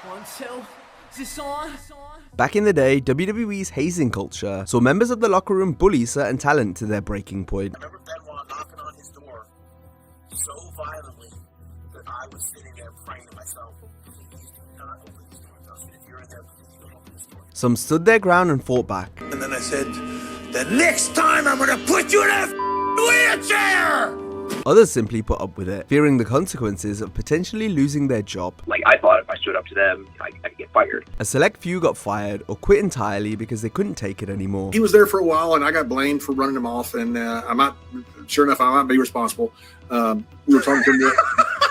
1, 2, is this on? Back in the day, WWE's hazing culture saw members of the locker room bully certain talent to their breaking point. I remember Benoit knocking on his door so violently that I was sitting there praying to myself, please do not open this door. If you're in there, please don't open this door. Some stood their ground and fought back. And then I said, the next time I'm gonna put you in a wheelchair! Others simply put up with it, fearing the consequences of potentially losing their job. Like, I thought if I stood up to them, I'd get fired. A select few got fired or quit entirely because they couldn't take it anymore. He was there for a while, and I got blamed for running him off, and I might be responsible. We were talking to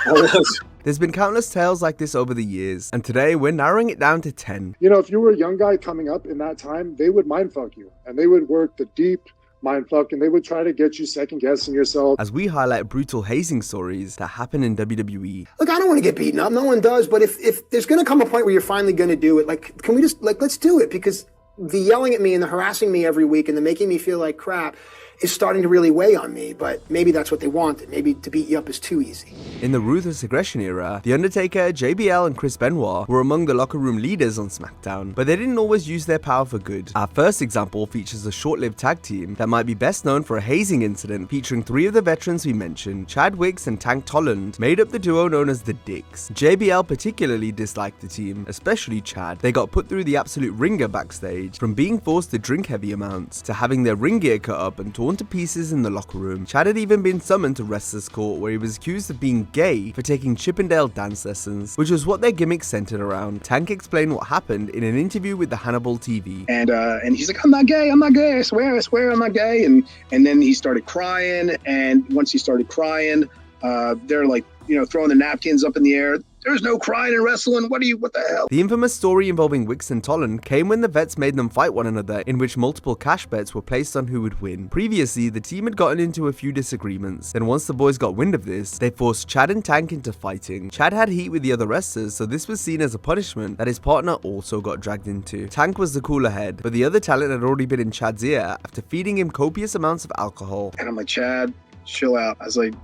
him. There's been countless tales like this over the years, and today we're narrowing it down to 10. You know, if you were a young guy coming up in that time, they would mindfuck you, and they would work the deep mindfuck, and they would try to get you second guessing yourself. As we highlight brutal hazing stories that happen in WWE. Look, I don't want to get beaten up. No one does. But if there's going to come a point where you're finally going to do it, like, can we just, like, let's do it? Because the yelling at me and the harassing me every week and the making me feel like crap is starting to really weigh on me. But maybe that's what they wanted. Maybe to beat you up is too easy. In the ruthless aggression era, The Undertaker, JBL, and Chris Benoit were among the locker room leaders on SmackDown, but they didn't always use their power for good. Our first example features a short-lived tag team that might be best known for a hazing incident featuring 3 of the veterans we mentioned. Chad Wicks and Tank Tolland made up the duo known as the Dicks. JBL particularly disliked the team, especially Chad. They got put through the absolute ringer backstage, from being forced to drink heavy amounts, to having their ring gear cut up and torn to pieces in the locker room. Chad had even been summoned to wrestlers court where he was accused of being gay for taking Chippendale dance lessons, which was what their gimmick centered around. Tank explained what happened in an interview with the Hannibal TV. And he's like, I'm not gay, I swear I'm not gay. And then he started crying, and once he started crying, they're like, throwing the napkins up in the air. There's no crying in wrestling. What the hell? The infamous story involving Wicks and Tolland came when the vets made them fight one another, in which multiple cash bets were placed on who would win. Previously, the team had gotten into a few disagreements. Then once the boys got wind of this, they forced Chad and Tank into fighting. Chad had heat with the other wrestlers, so this was seen as a punishment that his partner also got dragged into. Tank was the cooler head, but the other talent had already been in Chad's ear after feeding him copious amounts of alcohol. And I'm like, Chad, chill out. I was like,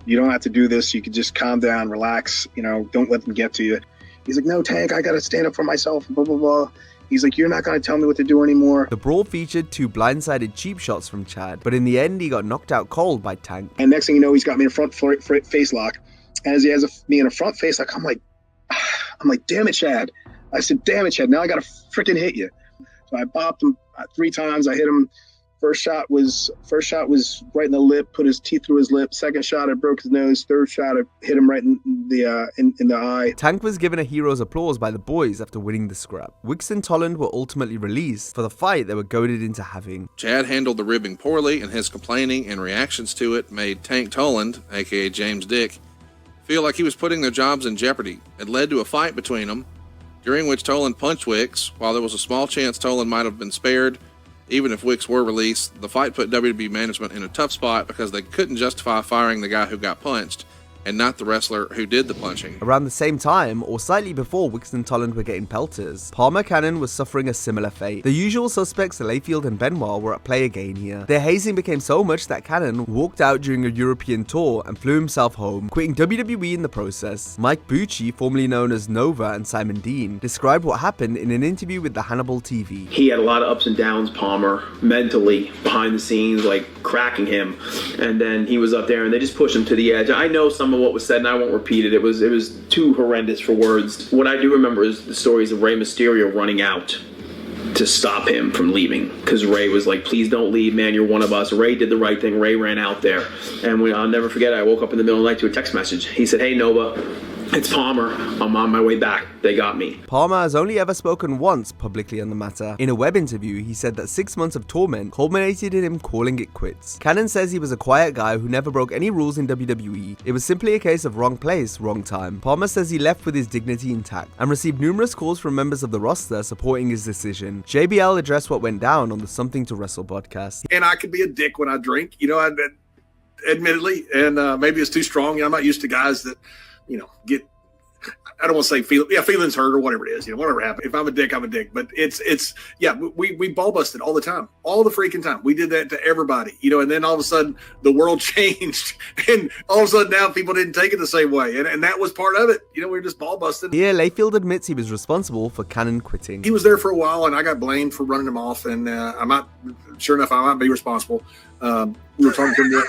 you don't have to do this. You could just calm down, relax, don't let them get to you. He's like, no, Tank, I got to stand up for myself, blah, blah, blah. He's like, you're not going to tell me what to do anymore. The brawl featured 2 blindsided cheap shots from Chad, but in the end, he got knocked out cold by Tank. And next thing you know, he's got me in a front face lock. And as he has me in a front face lock, I'm like, damn it, Chad. I said, damn it, Chad. Now I got to freaking hit you. So I bopped him 3 times. I hit him. First shot was right in the lip, put his teeth through his lip. Second shot, I broke his nose. Third shot, I hit him right in the eye. Tank was given a hero's applause by the boys after winning the scrap. Wicks and Tolland were ultimately released for the fight they were goaded into having. Chad handled the ribbing poorly, and his complaining and reactions to it made Tank Tolland, aka James Dick, feel like he was putting their jobs in jeopardy. It led to a fight between them, during which Tolland punched Wicks. While there was a small chance Tolland might have been spared, even if Wicks were released, the fight put WWE management in a tough spot because they couldn't justify firing the guy who got punched and not the wrestler who did the punching. Around the same time, or slightly before Wicks and Tolland were getting pelters, Palmer Cannon was suffering a similar fate. The usual suspects, Layfield and Benoit, were at play again here. Their hazing became so much that Cannon walked out during a European tour and flew himself home, quitting WWE in the process. Mike Bucci, formerly known as Nova, and Simon Dean described what happened in an interview with the Hannibal TV. He had a lot of ups and downs, Palmer, mentally, behind the scenes, like cracking him. And then he was up there and they just pushed him to the edge. I know some of what was said, and I won't repeat it. It was too horrendous for words. What I do remember is the stories of Rey Mysterio running out to stop him from leaving, because Rey was like, please don't leave, man, you're one of us. Rey did the right thing. Rey ran out there. And I'll never forget, I woke up in the middle of the night to a text message. He said, hey, Nova, it's Palmer. I'm on my way back. They got me. Palmer has only ever spoken once publicly on the matter. In a web interview, he said that 6 months of torment culminated in him calling it quits. Cannon says he was a quiet guy who never broke any rules in WWE. It was simply a case of wrong place, wrong time. Palmer says he left with his dignity intact and received numerous calls from members of the roster supporting his decision. JBL addressed what went down on the Something to Wrestle podcast. And I could be a dick when I drink, admittedly, and maybe it's too strong. I'm not used to guys that, I don't want to say feelings hurt or whatever it is, whatever happened. If I'm a dick, I'm a dick. But we ball busted all the time, all the freaking time. We did that to everybody, and then all of a sudden the world changed, and all of a sudden now people didn't take it the same way, and that was part of it. We were just ball busting. Here, Layfield admits he was responsible for Cannon quitting. He was there for a while, and I got blamed for running him off, and sure enough, I might be responsible. We were talking to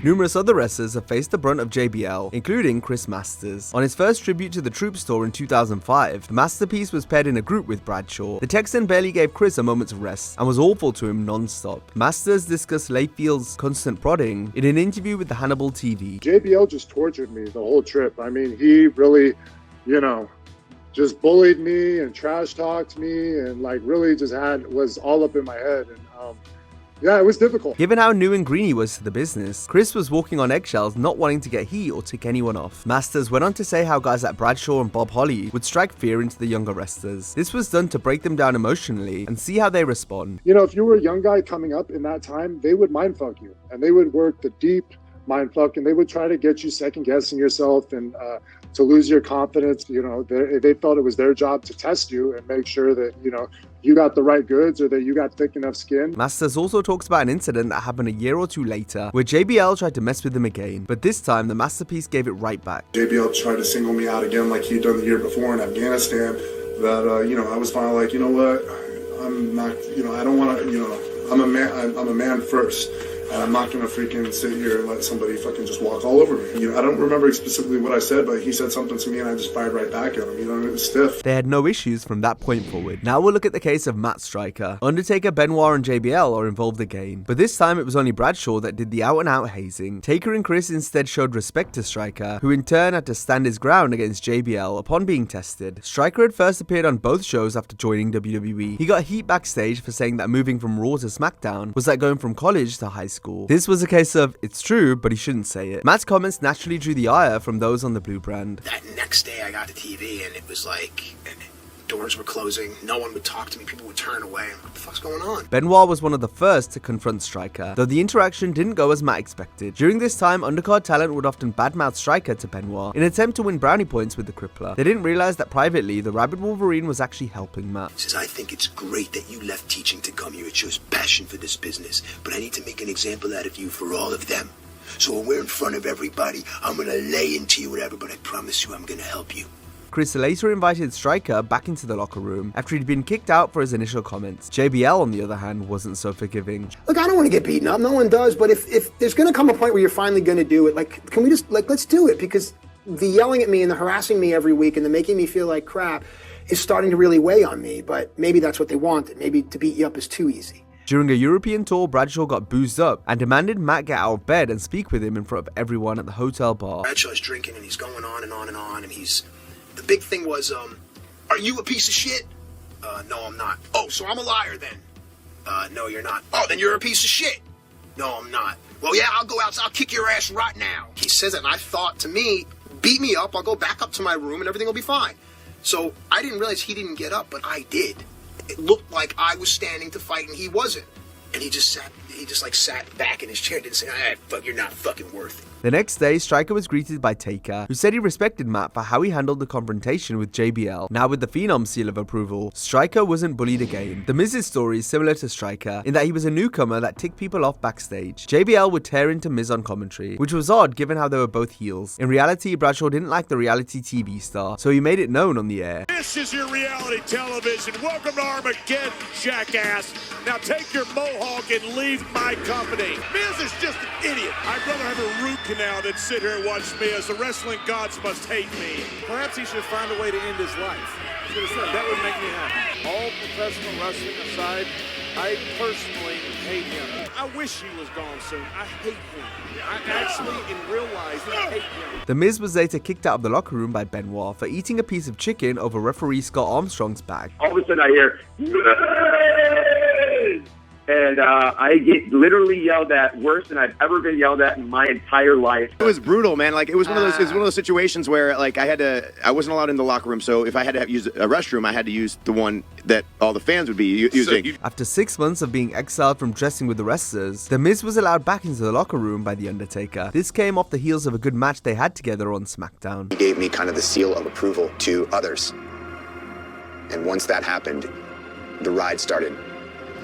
Numerous other wrestlers have faced the brunt of JBL, including Chris Masters. On his first tribute to the Troops tour in 2005, the Masterpiece was paired in a group with Bradshaw. The Texan barely gave Chris a moment's rest and was awful to him non-stop. Masters discussed Layfield's constant prodding in an interview with the Hannibal TV. JBL just tortured me the whole trip. I mean, he really, just bullied me and trash talked me and really just was all up in my head. And yeah, it was difficult. Given how new and green he was to the business, Chris was walking on eggshells, not wanting to get heat or tick anyone off. Masters went on to say how guys like Bradshaw and Bob Holly would strike fear into the younger wrestlers. This was done to break them down emotionally and see how they respond. If you were a young guy coming up in that time, they would mindfuck you, and they would work the deep mindfuck, and they would try to get you second guessing yourself and to lose your confidence. They felt it was their job to test you and make sure that you got the right goods or that you got thick enough skin. Masters also talks about an incident that happened a year or two later where JBL tried to mess with him again, but this time the Masterpiece gave it right back. JBL tried to single me out again like he'd done the year before in Afghanistan. That I was finally like, what, I'm not, I don't want to, I'm a man first. And I'm not going to freaking sit here and let somebody fucking just walk all over me. I don't remember specifically what I said, but he said something to me and I just fired right back at him. It was stiff. They had no issues from that point forward. Now we'll look at the case of Matt Striker. Undertaker, Benoit, and JBL are involved again. But this time it was only Bradshaw that did the out-and-out hazing. Taker and Chris instead showed respect to Striker, who in turn had to stand his ground against JBL upon being tested. Striker had first appeared on both shows after joining WWE. He got heat backstage for saying that moving from Raw to SmackDown was like going from college to high school. This was a case of, it's true, but he shouldn't say it. Matt's comments naturally drew the ire from those on the Blue brand. That next day I got to TV and it was like, doors were closing, no one would talk to me, people would turn away. What the fuck's going on? Benoit was one of the first to confront Striker, though the interaction didn't go as Matt expected. During this time, undercard talent would often badmouth Striker to Benoit in an attempt to win brownie points with the Crippler. They didn't realize that privately, the Rabid Wolverine was actually helping Matt. He says, I think it's great that you left teaching to come here. It shows passion for this business, but I need to make an example out of you for all of them. So when we're in front of everybody, I'm going to lay into you whatever, but I promise you I'm going to help you. Chris later invited Striker back into the locker room after he'd been kicked out for his initial comments. JBL, on the other hand, wasn't so forgiving. Look, I don't want to get beaten up. No one does. But if there's going to come a point where you're finally going to do it, can we just, let's do it? Because the yelling at me and the harassing me every week and the making me feel like crap is starting to really weigh on me. But maybe that's what they wanted. Maybe to beat you up is too easy. During a European tour, Bradshaw got boozed up and demanded Matt get out of bed and speak with him in front of everyone at the hotel bar. Bradshaw's drinking and he's going on and on and on, and the big thing was, are you a piece of shit? No, I'm not. Oh, so I'm a liar then? No, you're not. Oh, then you're a piece of shit. No, I'm not. Well, yeah, I'll go outside. I'll kick your ass right now. He says it, and I thought to me, beat me up. I'll go back up to my room, and everything will be fine. So I didn't realize he didn't get up, but I did. It looked like I was standing to fight, and he wasn't. And he just sat back in his chair and didn't say, fuck, you're not fucking worth it. The next day, Striker was greeted by Taker, who said he respected Matt for how he handled the confrontation with JBL. Now with the Phenom seal of approval, Striker wasn't bullied again. The Miz's story is similar to Striker in that he was a newcomer that ticked people off backstage. JBL would tear into Miz on commentary, which was odd given how they were both heels. In reality, Bradshaw didn't like the reality TV star, so he made it known on the air. This is your reality television. Welcome to Armageddon, jackass. Now take your mohawk and leave my company. Miz is just an idiot. I'd rather have a root canal than sit here and watch Miz. The wrestling gods must hate me. Perhaps he should find a way to end his life. That would make me happy. All professional wrestling aside, I personally hate him. I wish he was gone soon. I hate him. I actually, in real life, hate him. The Miz was later kicked out of the locker room by Benoit for eating a piece of chicken over referee Scott Armstrong's bag. All of a sudden I hear, And I get literally yelled at worse than I've ever been yelled at in my entire life. It was brutal, man. Like, it was one of those situations where, like, I wasn't allowed in the locker room, so if I had to use a restroom, I had to use the one that all the fans would be using. After 6 months of being exiled from dressing with the wrestlers, The Miz was allowed back into the locker room by The Undertaker. This came off the heels of a good match they had together on SmackDown. He gave me kind of the seal of approval to others. And once that happened, the ride started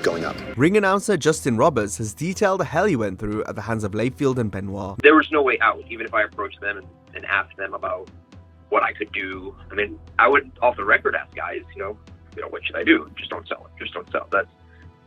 going up. Ring announcer Justin Roberts has detailed the hell he went through at the hands of Layfield and Benoit. There was no way out, even if I approached them and asked them about what I could do. I mean, I would off the record ask guys, what should I do? Just don't sell it. Just don't sell it. That's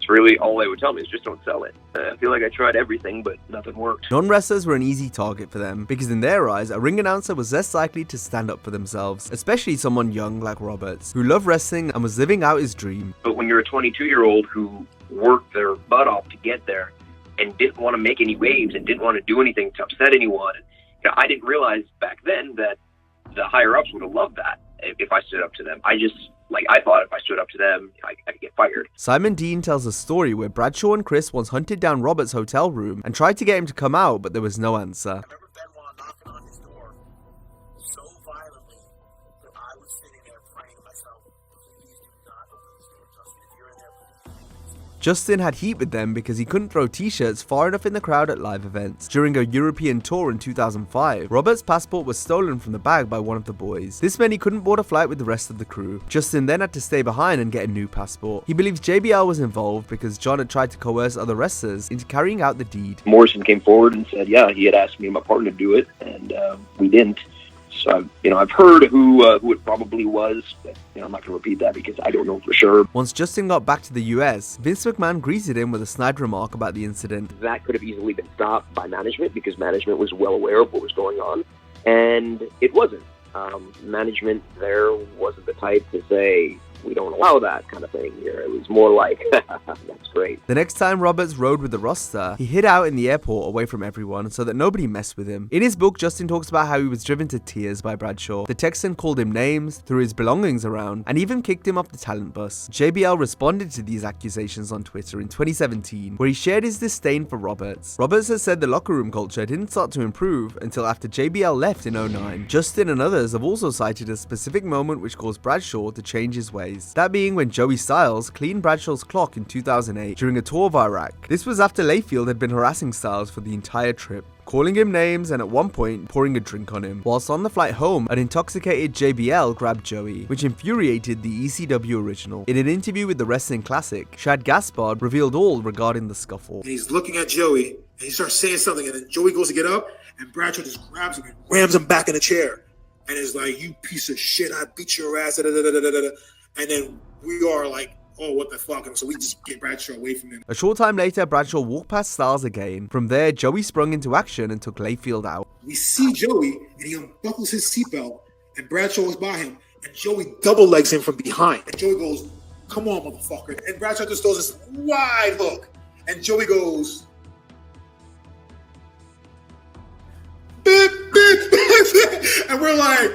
really all they would tell me is just don't sell it. I feel like I tried everything, but nothing worked. Non-wrestlers were an easy target for them, because in their eyes, a ring announcer was less likely to stand up for themselves, especially someone young like Roberts, who loved wrestling and was living out his dream. But when you're a 22-year-old who worked their butt off to get there and didn't want to make any waves and didn't want to do anything to upset anyone, I didn't realize back then that the higher-ups would have loved that if I stood up to them. I thought if I stood up to them, I could get fired. Simon Dean tells a story where Bradshaw and Chris once hunted down Roberts' hotel room and tried to get him to come out, but there was no answer. I remember Benoit knocking on his door so violently that I was sitting there praying to myself, please do not open this door, Justin. If you're in there, please. Justin had heat with them because he couldn't throw t-shirts far enough in the crowd at live events. During a European tour in 2005, Roberts' passport was stolen from the bag by one of the boys. This meant he couldn't board a flight with the rest of the crew. Justin then had to stay behind and get a new passport. He believes JBL was involved because John had tried to coerce other wrestlers into carrying out the deed. Morrison came forward and said, yeah, he had asked me and my partner to do it, and we didn't. So, I've heard who it probably was, but, I'm not going to repeat that because I don't know for sure. Once Justin got back to the US, Vince McMahon greeted him with a snide remark about the incident. That could have easily been stopped by management because management was well aware of what was going on, and it wasn't. Management there wasn't the type to say, we don't allow that kind of thing here. It was more like, that's great. The next time Roberts rode with the roster, he hid out in the airport away from everyone so that nobody messed with him. In his book, Justin talks about how he was driven to tears by Bradshaw. The Texan called him names, threw his belongings around, and even kicked him off the talent bus. JBL responded to these accusations on Twitter in 2017, where he shared his disdain for Roberts. Roberts has said the locker room culture didn't start to improve until after JBL left in 2009. Justin and others have also cited a specific moment which caused Bradshaw to change his ways. That being when Joey Styles cleaned Bradshaw's clock in 2008 during a tour of Iraq. This was after Layfield had been harassing Styles for the entire trip, calling him names and at one point pouring a drink on him. Whilst on the flight home, an intoxicated JBL grabbed Joey, which infuriated the ECW original. In an interview with the Wrestling Classic, Shad Gaspard revealed all regarding the scuffle. And he's looking at Joey, and he starts saying something, and then Joey goes to get up, and Bradshaw just grabs him and rams him back in the chair, and is like, "You piece of shit, I beat your ass." And then we are like, oh, what the fuck? And so we just get Bradshaw away from him. A short time later, Bradshaw walked past Styles again. From there, Joey sprung into action and took Layfield out. We see Joey, and he unbuckles his seatbelt, and Bradshaw is by him, and Joey double legs him from behind. And Joey goes, "Come on, motherfucker." And Bradshaw just throws this wide hook. And Joey goes, "Beep, beep, beep." And we're like,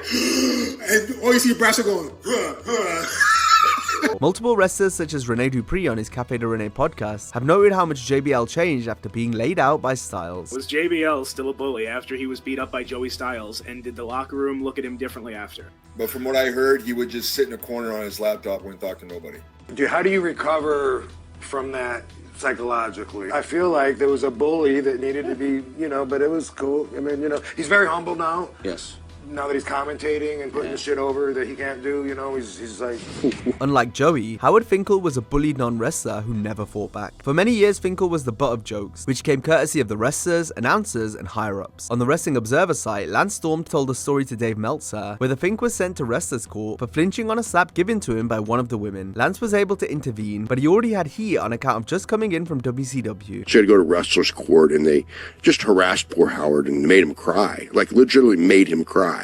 and all you see Bradshaw going, huh, huh. Multiple wrestlers such as Rene Dupree on his Cafe de Rene podcast have noted how much JBL changed after being laid out by Styles. Was JBL still a bully after he was beat up by Joey Styles, and did the locker room look at him differently after? But from what I heard, he would just sit in a corner on his laptop and talk to nobody. How do you recover from that psychologically? I feel like there was a bully that needed to be, but it was cool. I mean, he's very humble now. Yes. Now that he's commentating and putting the shit over that he can't do, he's like... Unlike Joey, Howard Finkel was a bullied non-wrestler who never fought back. For many years, Finkel was the butt of jokes, which came courtesy of the wrestlers, announcers, and higher-ups. On the Wrestling Observer site, Lance Storm told a story to Dave Meltzer, where the Fink was sent to wrestlers' court for flinching on a slap given to him by one of the women. Lance was able to intervene, but he already had heat on account of just coming in from WCW. She had to go to wrestlers' court, and they just harassed poor Howard and made him cry, like literally made him cry.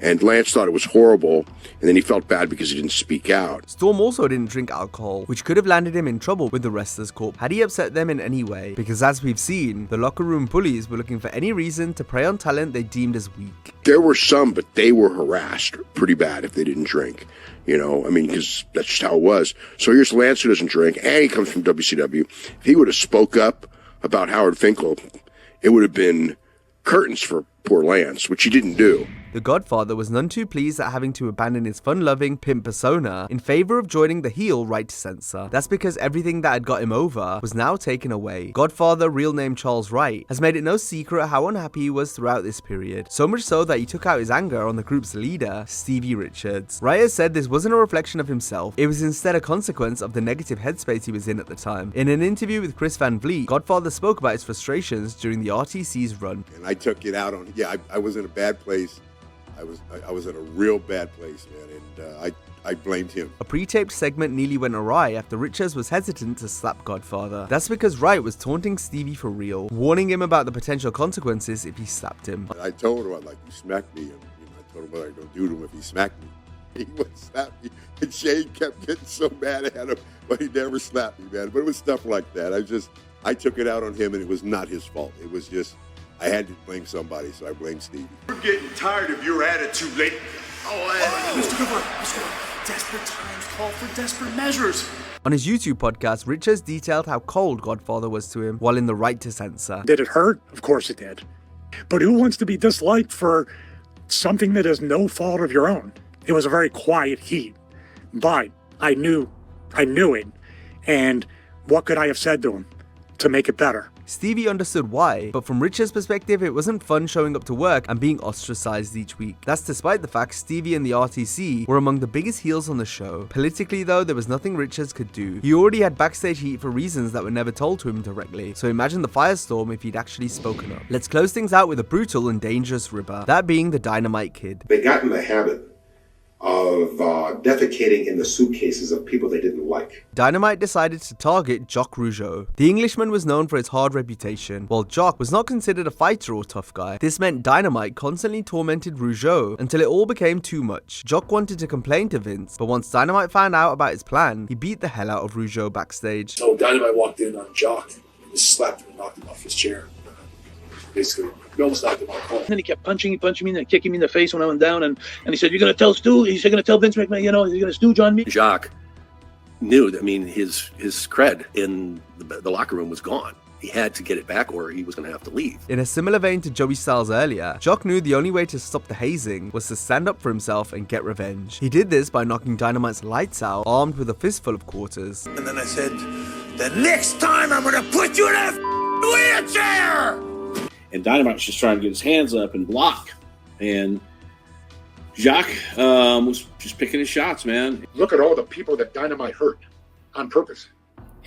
And Lance thought it was horrible, and then he felt bad because he didn't speak out. Storm also didn't drink alcohol, which could have landed him in trouble with the Wrestlers Corp had he upset them in any way, because as we've seen, the locker room bullies were looking for any reason to prey on talent they deemed as weak. There were some, but they were harassed pretty bad if they didn't drink. You know, I mean, because that's just how it was. So here's Lance who doesn't drink, and he comes from WCW. If he would have spoke up about Howard Finkel, it would have been curtains for poor Lance, which he didn't do. The Godfather was none too pleased at having to abandon his fun-loving pimp persona in favor of joining the heel Right to Censor. That's because everything that had got him over was now taken away. Godfather, real name Charles Wright, has made it no secret how unhappy he was throughout this period, so much so that he took out his anger on the group's leader, Stevie Richards. Wright has said this wasn't a reflection of himself, it was instead a consequence of the negative headspace he was in at the time. In an interview with Chris Van Vliet, Godfather spoke about his frustrations during the RTC's run. And I took it out on, I was in a bad place. I was in a real bad place, man, and I blamed him. A pre-taped segment nearly went awry after Richards was hesitant to slap Godfather. That's because Wright was taunting Stevie for real, warning him about the potential consequences if he slapped him. I told him, you smacked me, and I told him what I was going to do to him if he smacked me. He wouldn't slap me, and Shane kept getting so mad at him, but he never slapped me, man. But it was stuff like that. I took it out on him, and it was not his fault. It was just, I had to blame somebody, so I blamed Stevie. We're getting tired of your attitude lately. Mr. Cooper, desperate times call for desperate measures. On his YouTube podcast, Richards detailed how cold Godfather was to him while in the Right to Censor. Did it hurt? Of course it did. But who wants to be disliked for something that is no fault of your own? It was a very quiet heat, but I knew it. And what could I have said to him to make it better? Stevie understood why, but from Richard's perspective, it wasn't fun showing up to work and being ostracized each week. That's despite the fact Stevie and the RTC were among the biggest heels on the show. Politically though, there was nothing Richards could do. He already had backstage heat for reasons that were never told to him directly, so imagine the firestorm if he'd actually spoken up. Let's close things out with a brutal and dangerous ribber, that being the Dynamite Kid. They got in the habit of defecating in the suitcases of people they didn't like. Dynamite decided to target Jock Rougeau. The Englishman was known for his hard reputation, while Jock was not considered a fighter or tough guy. This meant Dynamite constantly tormented Rougeau until it all became too much. Jock wanted to complain to Vince, but once Dynamite found out about his plan, he beat the hell out of Rougeau backstage. So Dynamite walked in on Jock and just slapped him and knocked him off his chair. Basically, we almost knocked him off. And then he kept punching me and kicking me in the face when I went down, and he said, "You're gonna tell Stu? He's gonna tell Vince McMahon, you're gonna stooge on me." Jacques knew that, his cred in the locker room was gone. He had to get it back or he was going to have to leave. In a similar vein to Joey Styles earlier, Jock knew the only way to stop the hazing was to stand up for himself and get revenge. He did this by knocking Dynamite's lights out, armed with a fistful of quarters. And then I said, "The next time I'm gonna put you in a wheelchair!" And Dynamite was just trying to get his hands up and block. And Jacques was just picking his shots, man. Look at all the people that Dynamite hurt on purpose.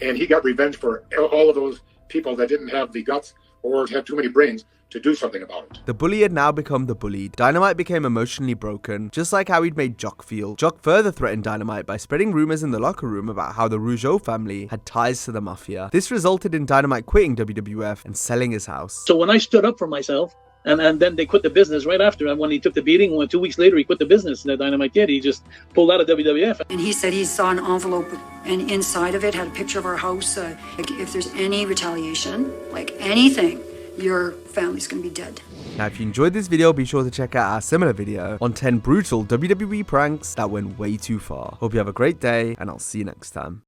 And he got revenge for all of those people that didn't have the guts or had too many brains to do something about it. The bully had now become the bullied. Dynamite became emotionally broken, just like how he'd made Jock feel. Jock further threatened Dynamite by spreading rumors in the locker room about how the Rougeau family had ties to the mafia. This resulted in Dynamite quitting WWF and selling his house. So when I stood up for myself, and then they quit the business right after, and when he took the beating, 2 weeks later he quit the business, and the Dynamite Kid, he just pulled out of WWF. And he said he saw an envelope, and inside of it had a picture of our house. If there's any retaliation, like anything, your family's gonna be dead. Now if you enjoyed this video, be sure to check out our similar video on 10 brutal WWE pranks that went way too far. Hope you have a great day, and I'll see you next time.